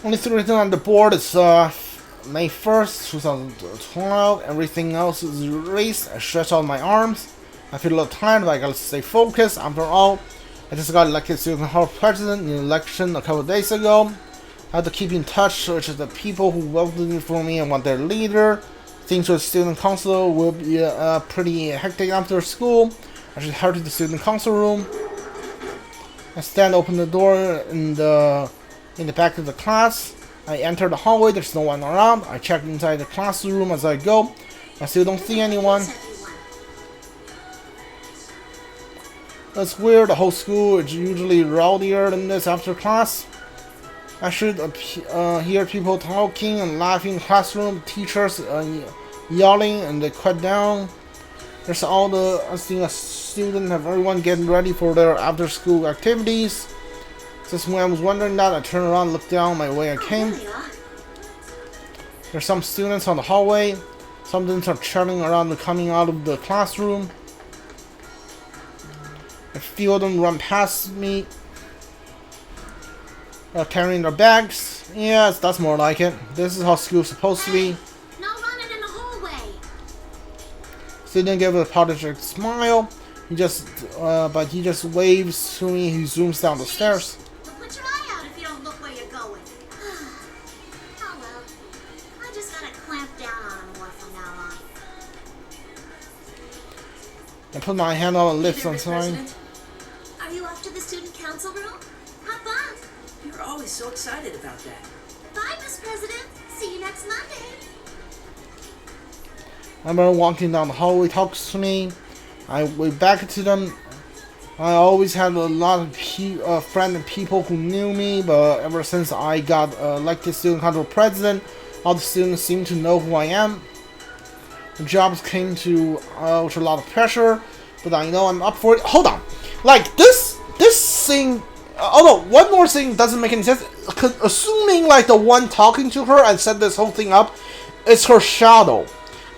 Only thing written on the board is May 1st, 2012. Everything else is erased. I stretch out my arms. I feel a little tired, but I gotta stay focused. After all, I just got elected student council president in the election a couple of days ago. I have to keep in touch with the people who voted for me and want their leader. Things with student council will be pretty hectic after school. I should head to the student council room. I open the door in the back of the class. I enter the hallway. There's no one around. I check inside the classroom as I go. I still don't see anyone. That's weird. The whole school is usually rowdier than this after class. I should hear people talking and laughing in the classroom. Teachers yelling and they cut down. There's all the seeing a student have everyone getting ready for their after-school activities. Just when I was wondering that, I turned around, looked down my way I came. There's some students on the hallway. Some students are chatting around and coming out of the classroom. A few of them run past me, carrying their bags. Yes, that's more like it. This is how school's supposed to be. No running in the hallway. Student gave a apologetic smile. He just waves to me. He zooms down the stairs. You'll put your eye out if you don't look where you're going. Oh well, I just gotta clamp down on him more from now on. I put my hand on the lips on sign. Are you off to the student council room? Have fun. You're always so excited about that. Bye, Miss President. See you next Monday. I remember walking down the hallway, talks to me. I went back to them. I always had a lot of friends and people who knew me, but ever since I got elected student council president, all the students seem to know who I am. The jobs came to with a lot of pressure, but I know I'm up for it. Hold on, like this thing. Although one more thing doesn't make any sense. Assuming like the one talking to her and set this whole thing up is her shadow.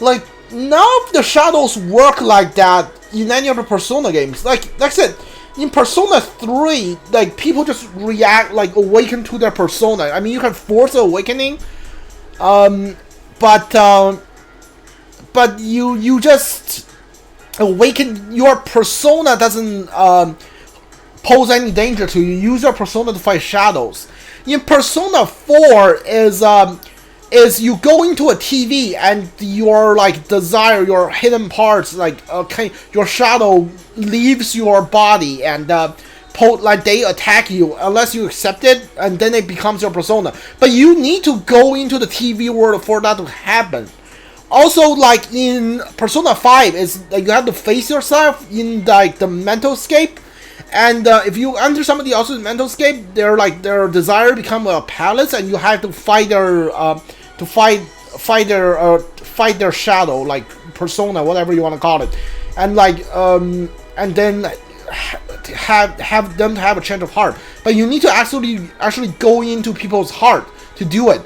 Like none of the shadows work like that in any of the Persona games. Like I said, in Persona 3, like people just react, like awaken to their persona. I mean, you can force awakening, but you just awaken. Your persona doesn't pose any danger to you. You use your persona to fight shadows. In Persona 4 is you go into a TV and your like desire, your hidden parts, like your shadow leaves your body and like they attack you unless you accept it, and then it becomes your persona. But you need to go into the TV world for that to happen. Also, like in Persona 5, is like you have to face yourself in like the mental scape. And if you enter somebody else's mental scape, their desire become a palace, and you have to fight their shadow, like persona, whatever you want to call it, and like and then have them have a change of heart. But you need to actually go into people's heart to do it.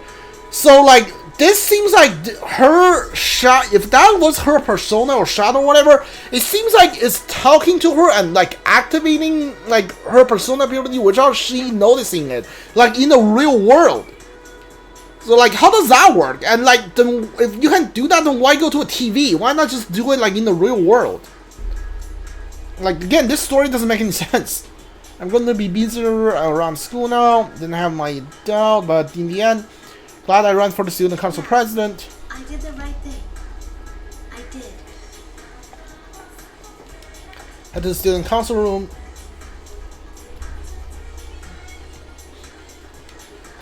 So like this seems like her if that was her persona or shadow or whatever, it seems like it's talking to her and like activating like her persona ability without she noticing it, like in the real world. So like how does that work? And like then if you can do that, then why go to a TV? Why not just do it like in the real world? Like again, this story doesn't make any sense. I'm gonna be busier around school now. Didn't have my doubt, but in the end, glad I ran for the student council president. I did the right thing. I did. Head to the student council room.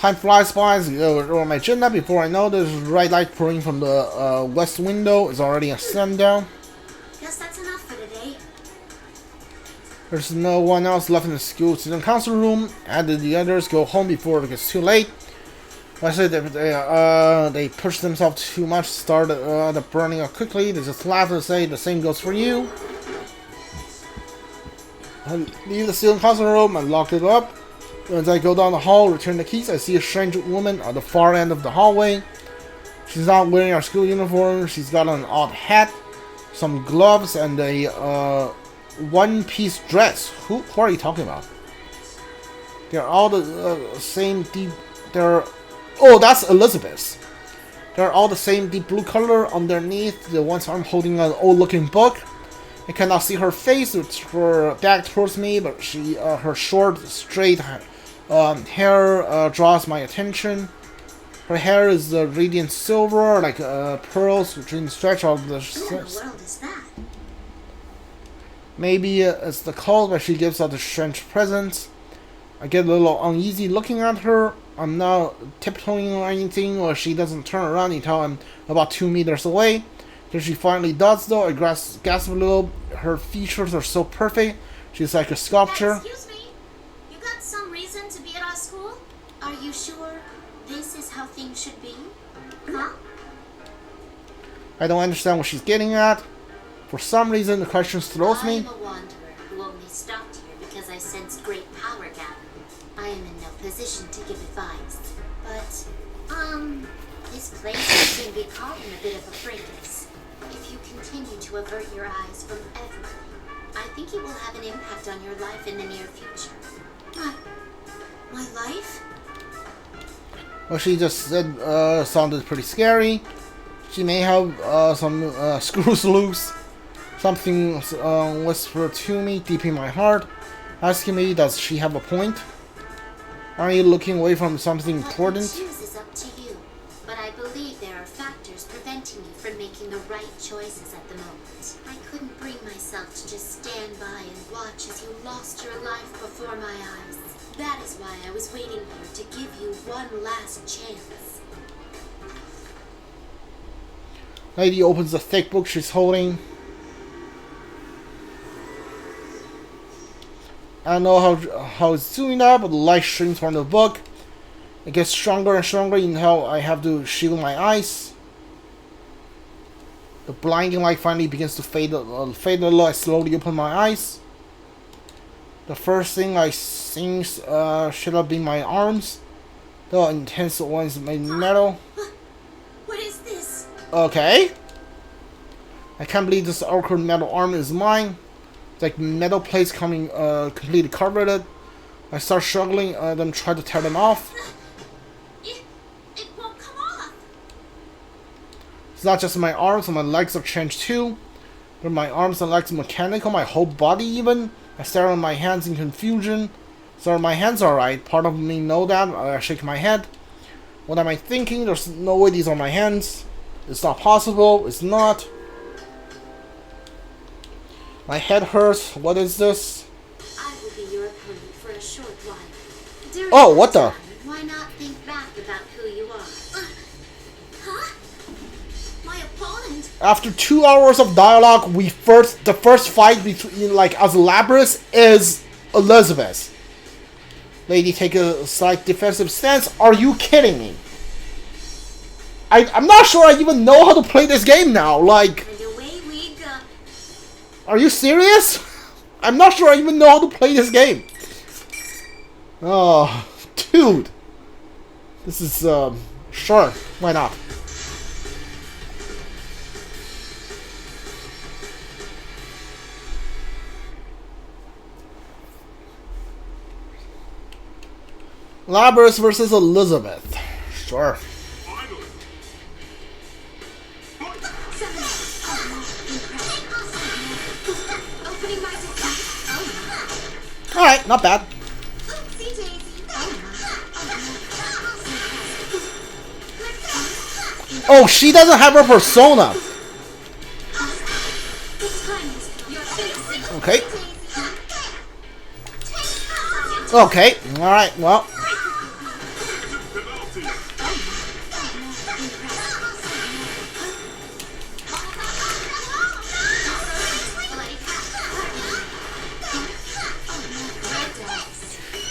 Time flies by over my agenda. Before I know, there's bright light pouring from the west window. It's already a sundown. Guess that's enough for today. There's no one else left in the school student council room, and the others go home before it gets too late. I said they push themselves too much, started burning out quickly. They just laugh and say the same goes for you. I leave the student council room and lock it up. As I go down the hall, return the keys, I see a strange woman at the far end of the hallway. She's not wearing her school uniform. She's got an odd hat, some gloves, and a one-piece dress. Who are you talking about? They're all the same deep. They're Oh, that's Elizabeth. They're all the same deep blue color underneath. The one's arm holding an old-looking book. I cannot see her face with her back towards me, but her short, straight hair draws my attention. Her hair is radiant silver, like pearls between the stretch of the. Who in the world is that? Maybe it's the cold, but she gives out the strange presence. I get a little uneasy looking at her. I'm not tiptoeing or anything, or she doesn't turn around until I'm about 2 meters away. Then she finally does, though. I gasp a little. Her features are so perfect. She's like a sculpture. Excuse me? You got some reason to be at our school? Are you sure this is how things should be? Huh? I don't understand what she's getting at. For some reason, the question throws I me. am a wanderer who only stopped here because I sensed great power gathering. I am in no position to give advice. But, this place will soon be caught in a bit of a fracas. If you continue to avert your eyes from everything, I think it will have an impact on your life in the near future. My life? What she just said sounded pretty scary. She may have some screws loose. Something whispered to me deep in my heart, asking me, does she have a point? Are you looking away from something important? What you choose is up to you, but I believe there are factors preventing you from making the right choices at the moment. I couldn't bring myself to just stand by and watch as you lost your life before my eyes. That is why I was waiting here to give you one last chance. Lady opens the thick book she's holding. I don't know how it's doing that, but the light streams from the book. It gets stronger and stronger until I have to shield my eyes. The blinding light finally begins to fade a little. I slowly open my eyes. The first thing I see should have been my arms. The intense ones made metal. What is this? Okay. I can't believe this awkward metal arm is mine. It's like metal plates coming completely covered it. I start struggling, then try to tear them off. It won't come off. It's not just my arms, my legs have changed too. But my arms and legs mechanical, my whole body even. I stare at my hands in confusion. So my hands are right. Part of me know that. I shake my head. What am I thinking? There's no way these are my hands. It's not possible. It's not. My head hurts. What is this? I will be your opponent for a short while. During Oh, what that the? time, why not think back about who you are? Huh? My opponent? After 2 hours of dialogue, the first fight between as Labrys is Elizabeth. Lady take a slight defensive stance. Are you kidding me? I'm not sure I even know how to play this game now. Like, And away we go. are you serious? I'm not sure I even know how to play this game. Oh, dude. This is, sure, why not? Labrys versus Elizabeth. Sure. Opening my Alright, not bad. Oopsie daisy. Oh, she doesn't have her persona. Okay. Okay, alright, well.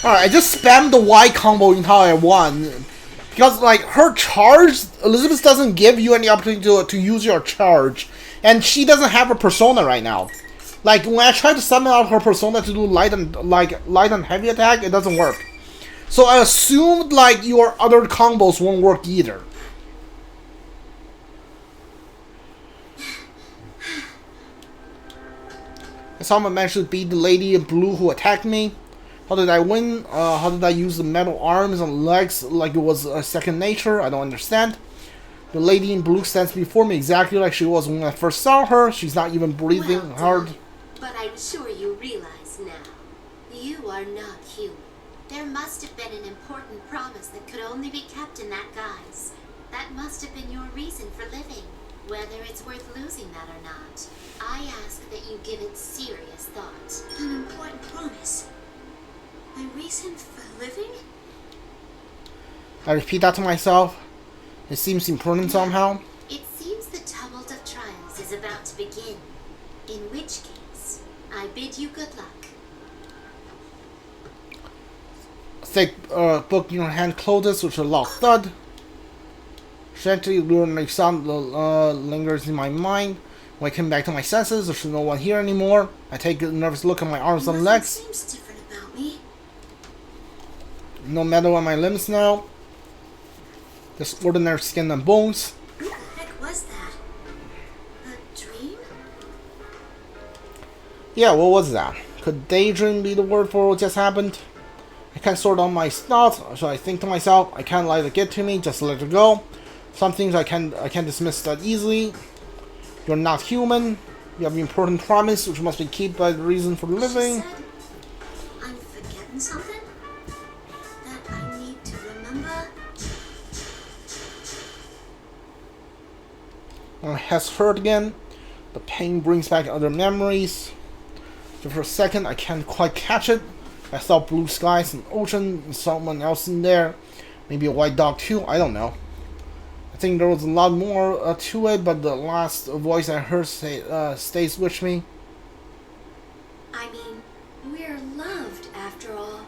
Alright, I just spammed the Y combo until I won. Because, her charge, Elizabeth doesn't give you any opportunity to use your charge. And she doesn't have a persona right now. When I try to summon out her persona to do light and heavy attack, it doesn't work. So I assumed, your other combos won't work either. Someone managed to beat the lady in blue who attacked me. How did I win? How did I use the metal arms and legs like it was second nature? I don't understand. The lady in blue stands before me exactly like she was when I first saw her. She's not even breathing hard. But I'm sure you realize now, you are not human. There must have been an important promise that could only be kept in that guise. That must have been your reason for living. Whether it's worth losing that or not, I ask that you give it serious thought. An important promise. My reason for living? I repeat that to myself. It seems important somehow. It seems the tumult of trials is about to begin. In which case, I bid you good luck. Thick book in your hand closes with a loud thud. Gently, luring sound lingers in my mind. When I come back to my senses, there's no one here anymore. I take a nervous look at my arms and legs. Seems different about me. No metal on my limbs now. Just ordinary skin and bones. What the heck was that? A dream? Yeah, what was that? Could daydream be the word for what just happened? I can't sort out my thoughts, so I think to myself, I can't let it get to me, just let it go. Some things I can't dismiss that easily. You're not human. You have an important promise which must be kept by the reason for living. She said I'm forgetting something? That I need to remember? My head's hurt again. The pain brings back other memories. So for a second, I can't quite catch it. I saw blue skies and ocean and someone else in there. Maybe a white dog too, I don't know. I think there was a lot more to it, but the last voice I heard stays with me. I mean, we're loved after all.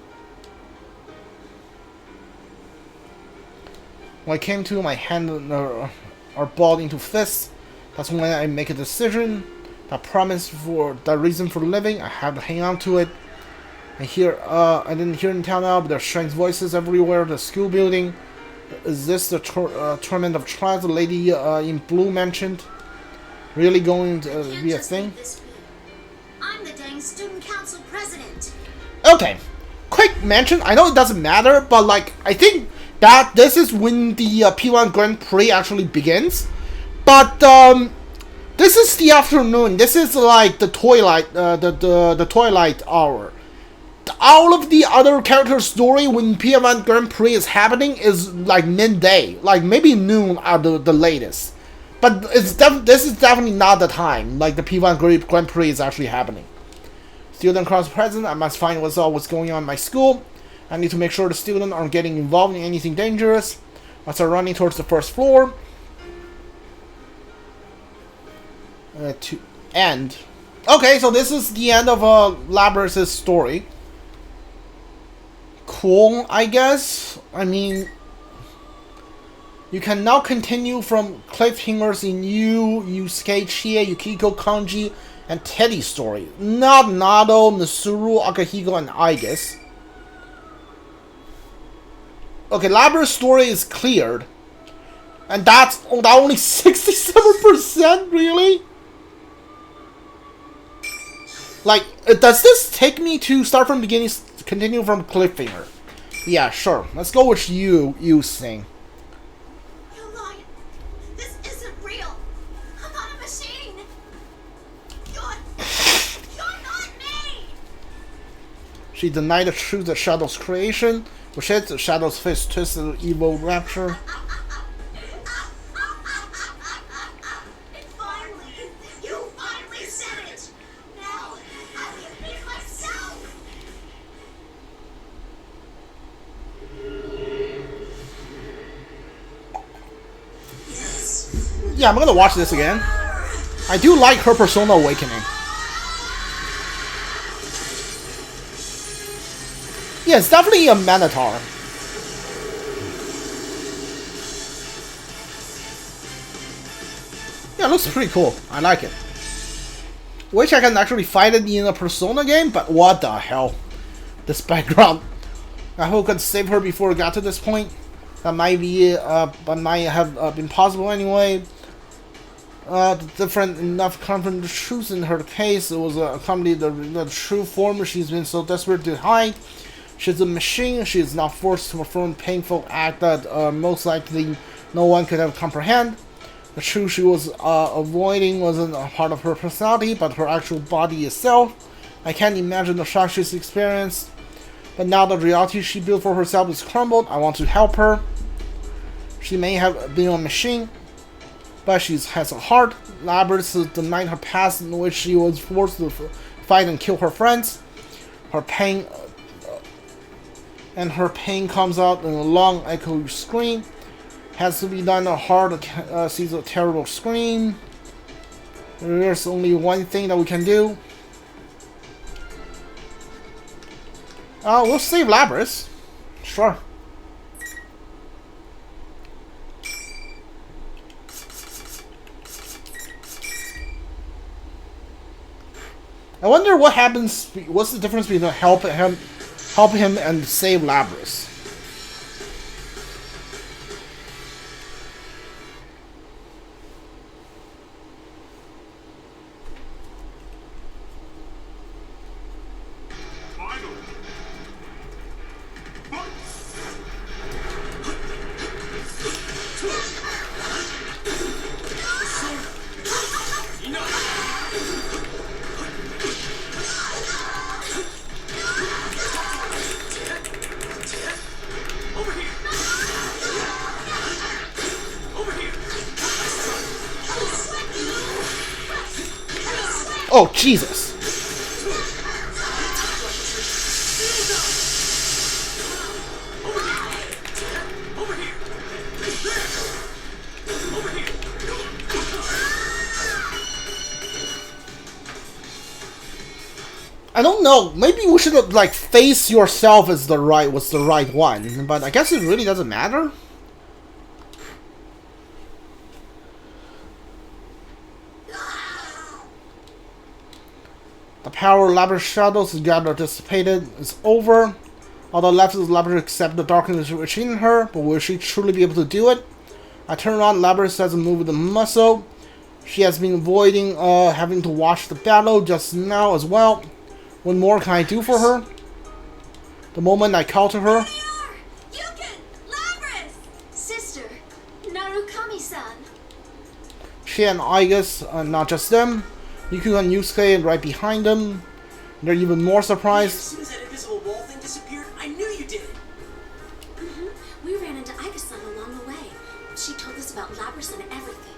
When I came to, my hands are balled into fists. That's when I make a decision. That promise for that reason for living, I have to hang on to it. I didn't hear in town now, but there's strange voices everywhere. The school building. Is this the tournament of trials the lady in blue mentioned? Really going to be a thing? I'm the dang student council president. Okay, quick mention. I know it doesn't matter, but like I think that this is when the P-1 Grand Prix actually begins. But this is the afternoon. This is like the twilight, the twilight hour. All of the other character story when P-1 Grand Prix is happening is like midday, like maybe noon at the latest. But this is definitely not the time. Like the P-1 Grand Prix is actually happening. Student cross present. I must find what's going on in my school. I need to make sure the students aren't getting involved in anything dangerous. I start running towards the first floor. To end. Okay, so this is the end of Labrys' story. Cool, I guess. I mean, you can now continue from cliffhangers in Yusuke, Chie, Yukiko, Kanji, and Teddy's story. Not Nado, Misuru, Akahiko, and Aigis. Okay, Labrys' story is cleared. And that's only 67%, really? Like, does this take me to start from beginning, continue from cliffhanger? Yeah, sure. Let's go with you thing. You're lying. This isn't real. I'm not a machine. You're not me. She denied the truth of Shadow's creation, which hits the Shadow's face twisted evil rapture. You finally said it. Now I can be myself. Yeah, I'm gonna watch this again. I do like her Persona Awakening. Yeah, it's definitely a Minotaur. Yeah, it looks pretty cool. I like it. Wish I can actually fight it in a Persona game, but what the hell? This background. I hope I could save her before it got to this point. That might be, but might have been possible anyway. Different enough confront truths in her case. It was accompanied the true form she's been so desperate to hide. She's a machine. She is now forced to perform a painful act that most likely no one could ever comprehend. The truth she was avoiding wasn't a part of her personality, but her actual body itself. I can't imagine the shock she's experienced. But now the reality she built for herself is crumbled. I want to help her. She may have been a machine, but she has a heart. Labrys denied her past, in which she was forced to fight and kill her friends. Her pain comes out in a long, echoing scream. Has to be done. Her heart sees a terrible scream. There's only one thing that we can do. We'll save Labrys. Sure. I wonder what happens. What's the difference between help him, and save Labrys? Oh, Jesus. I don't know. Maybe we should have, like, face yourself as the right one, but I guess it really doesn't matter. The power of Labrys' shadows is gathered dissipated. It's over. All that left is Labrys to accept the darkness within her, but will she truly be able to do it? I turn around. Labrys doesn't move with a muscle. She has been avoiding having to watch the battle just now as well. What more can I do for her? The moment I call to her. Yukin! Labrys! Sister, Narukami-san. She and Igus, not just them. Yuki and Yusuke right behind them. They're even more surprised. As soon as that invisible wall thing disappeared, I knew you did it. We ran into Igus-san along the way. She told us about Labrys and everything.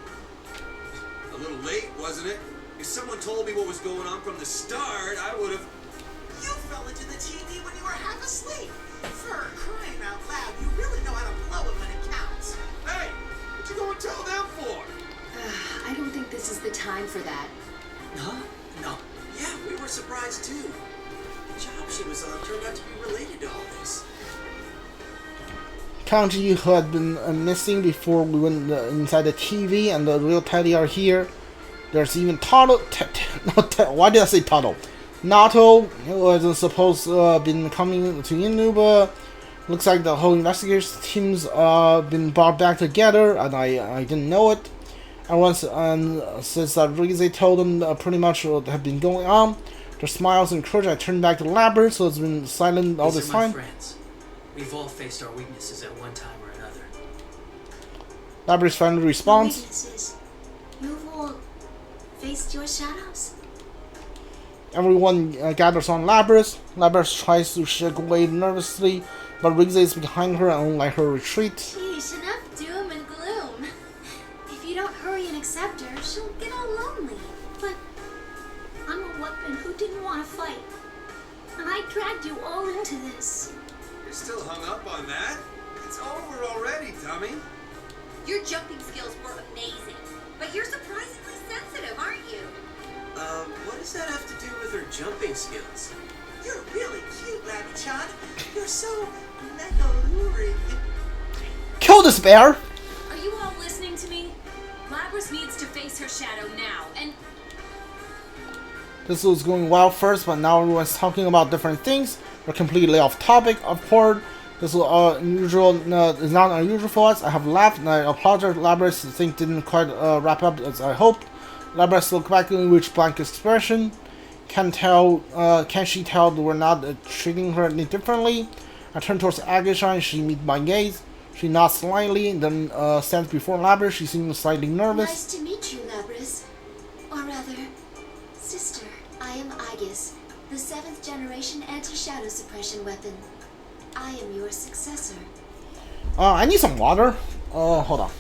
A little late, wasn't it? If someone told me what was going on from the start, I would have... You fell into the TV when you were half asleep. For crying out loud, you really know how to blow it when it counts. Hey, what you gonna tell them for? I don't think this is the time for that. Huh? No. Yeah, we were surprised too. The job she was on turned out to be related to all this. Kanji, who had been missing before we went inside the TV, and the real Teddy are here. There's even Tado. Why did I say Tado? Nato, who wasn't supposed to been coming to Inaba. Looks like the whole investigation team's been brought back together, and I didn't know it. And once since Rize told them pretty much what had been going on, their smiles and courage, I turned back to Labrys, so it's been silent all this time. Friends. We've all faced our weaknesses at one time or another. Labrys finally responds. Weaknesses. You've all faced your shadows. Everyone gathers on Labrys. Labrys tries to shake away nervously, but Rize is behind her and won't let her retreat. Sheesh, enough doom and gloom. If you don't hurry and accept her, she'll get all lonely. But I'm a weapon who didn't want to fight. And I dragged you all into this. You're still hung up on that? It's over already, dummy. Your jumping skills were amazing, but you're surprisingly sensitive, aren't you? What does that have to do with her jumping skills? You're really cute, Labby-chan. You're so mega-luring. Kill this bear! Are you all listening to me? Labrys needs to face her shadow now, and... This was going well first, but now everyone's talking about different things. We're completely off topic, of course. This is unusual. It's not unusual for us. I have laughed, and I apologize. Labrys, the thing didn't quite wrap up as I hoped. Labrys looked back in which blank expression. Can she tell we're not treating her any differently? I turn towards Agisha and she meets my gaze. She nods slightly, then stands before Labrys. She seems slightly nervous. Nice to meet you, Labrys. Or rather, sister. I am Aegis, the 7th generation anti-shadow suppression weapon. I am your successor. I need some water. Hold on.